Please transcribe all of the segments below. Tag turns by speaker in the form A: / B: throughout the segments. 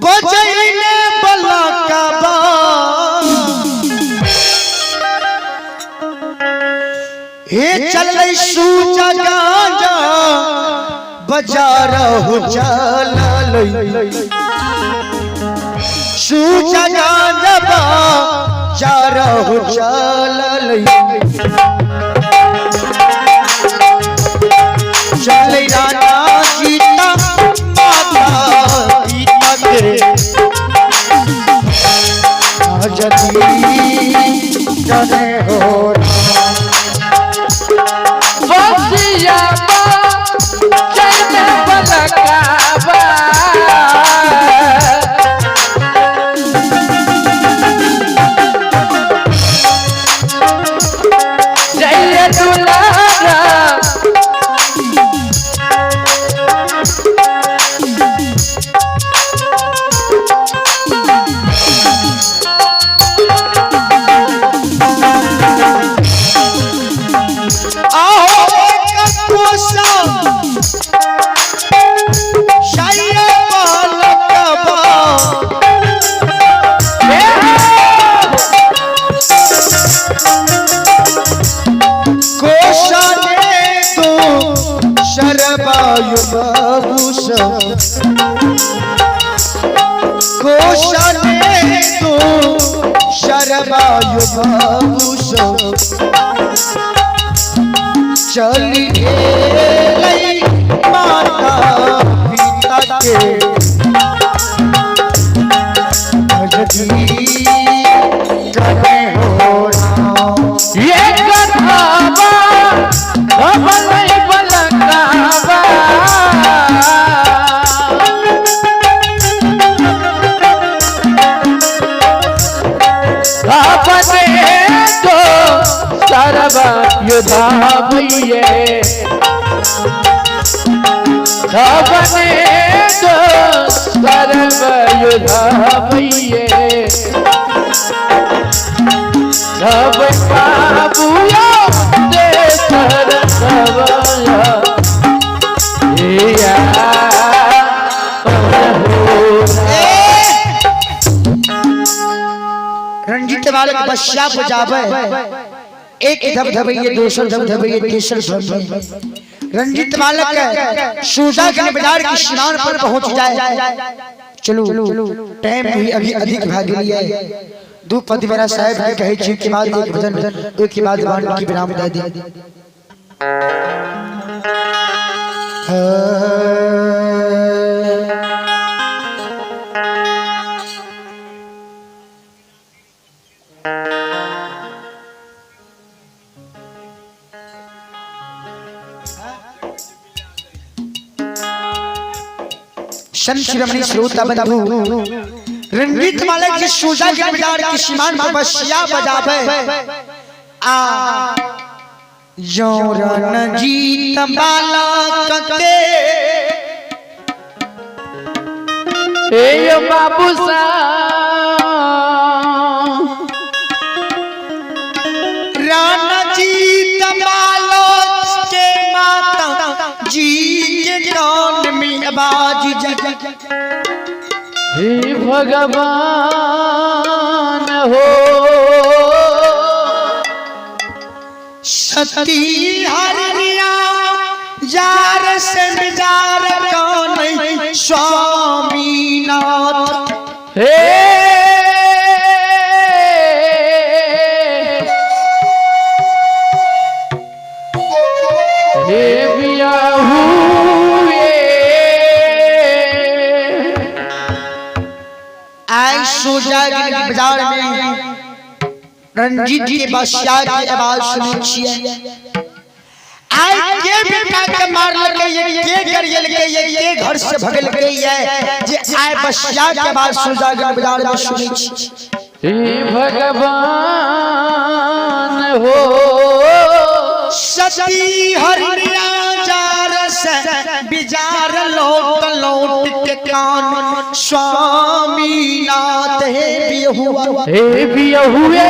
A: बजैले बलकबा हे चलै सूजा गांजा बाजार हो चललै सूजा गांजा बाजार हो चललै चले राजा सीता माता सीता के जदी जने हो
B: बसिया चले बलकाबा जय दुलारा
A: शरबायु बाबूसा कोशने तो शरबायु बाबूसा चली गई माता पिता के जदी कने हो
B: ये कथावा भले बलकाबा अपने तो सर्व युधा भैये अपने तो सर्व युधा भैये सब बाबूया दे सरसवया या
A: रंजीत बालक बश्या बजावे एक धबधबैये दूसर धबधबैये तीसर धबधबैये रंजीत बालक सूजा के बाजार के स्नान पर पहुंच जाए चलो टाइम भी अभी अधिक भाग लिया है दो पद मेरा साहब है कहे जी के बाद एक भजन एक के बाद वाणी की विराम दे दी संत शिरोमणि श्रोता बंधु रंजीत बालक जी सूजा के बाजार के सीमान पर बसिया बजावे आ जो रंजीत बालक के
B: ए बाबू सा
A: रंजीत बालक के माता जी के कान में आवाज
B: हे भगवान हो
A: सती हरिया जार से जार कौन स्वामीनाथ
B: हे हे बियाहू
A: सूजा के बाजार में रंजीत जी के बादशाह की आवाज सुनी छिए आई के बेटा के मार लगे ये के गरियल के ये घर से भगल के ये जे आए बादशाह के आवाज सूजा के बाजार में सुनी छी
B: हे भगवान हो
A: सती हरिया जार से बिजार लौट लौट के कान स्वामीनाथ हे
B: बियाहुए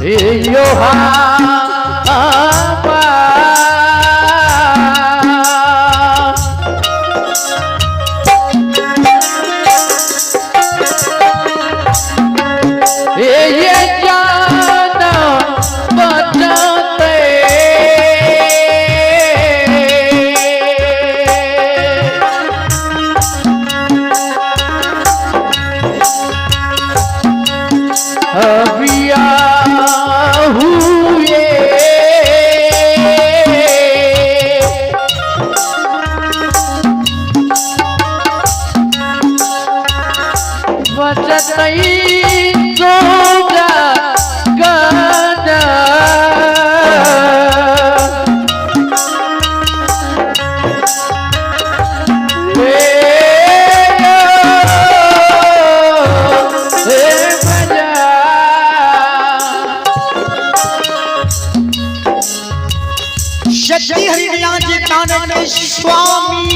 B: यो
A: शक्ति हरियाणा जी कानन के स्वामी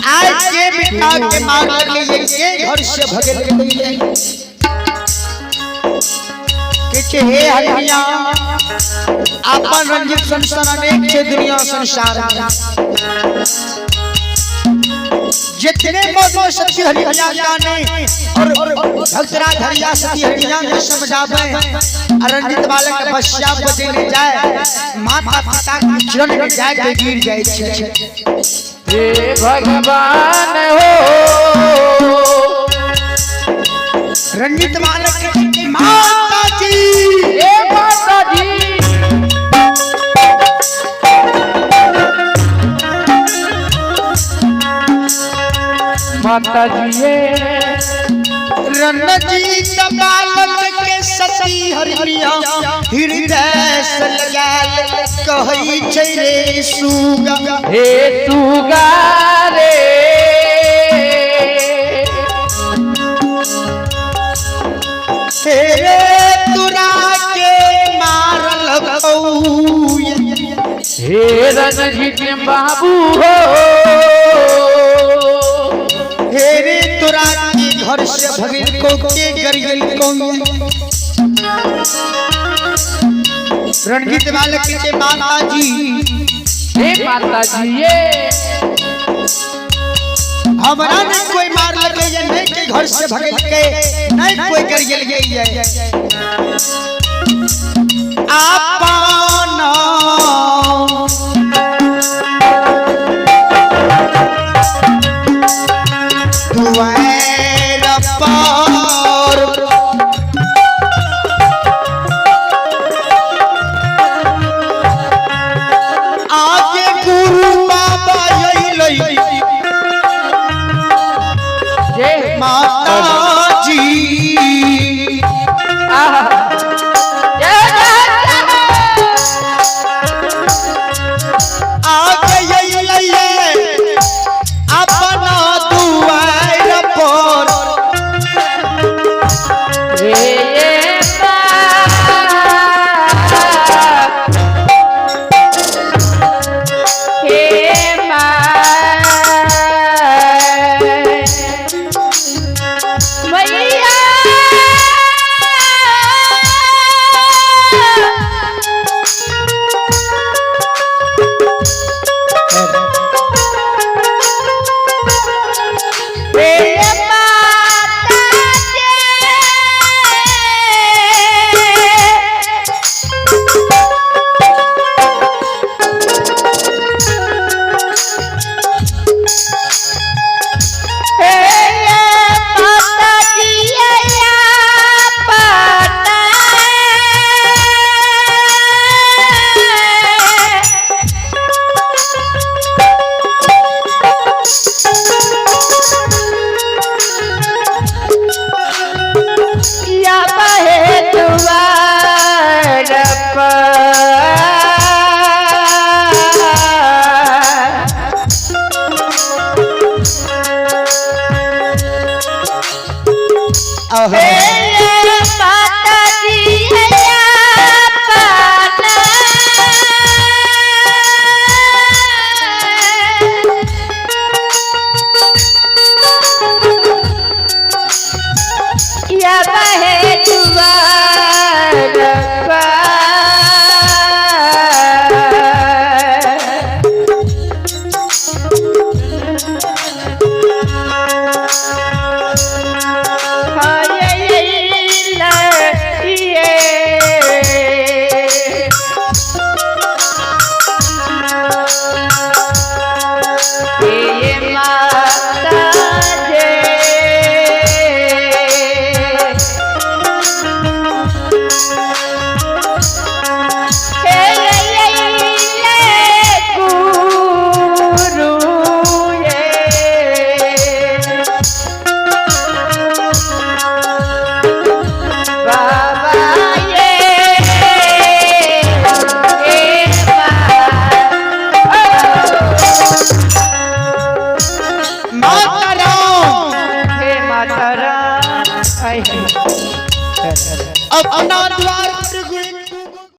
A: आज के बिठा के मार के ये घर से भगल गई कि हे हरियाणा अपन रंजित संसार अनेक के दुनिया संसार जितने मौजूद सत्य हरियाणा जाने और भक्तराज हरिया सत्य हरियाणा ने समझावे रंजित बालक के पश्चात को देने जाए माता पिता के चरण में जाके गिर जाए
B: हे भगवान हो
A: रंजित बालक की माता जी
B: हे माता जी माता जी
A: रंजित बालक के सती हरिया हृदय से लगाल कहई छै रे सुगा
B: हे सुगा रे
A: तेरे तुरा के मारल बउया
B: हे रणजीत बाबू हो
A: हेरे तोरा के घर से भगल को के गरियल को रणजीत बालक के माता जी
B: हे माता जी ये
A: हमरा ने कोई मार लगे ये नहीं के घर से भगल के नहीं कोई गरियल गई है आपना दुआर पर आगे गुरु बाबा अइलै
B: जय
A: माता जी आगे अइलै अपना दुआर पर अपना द्वार पर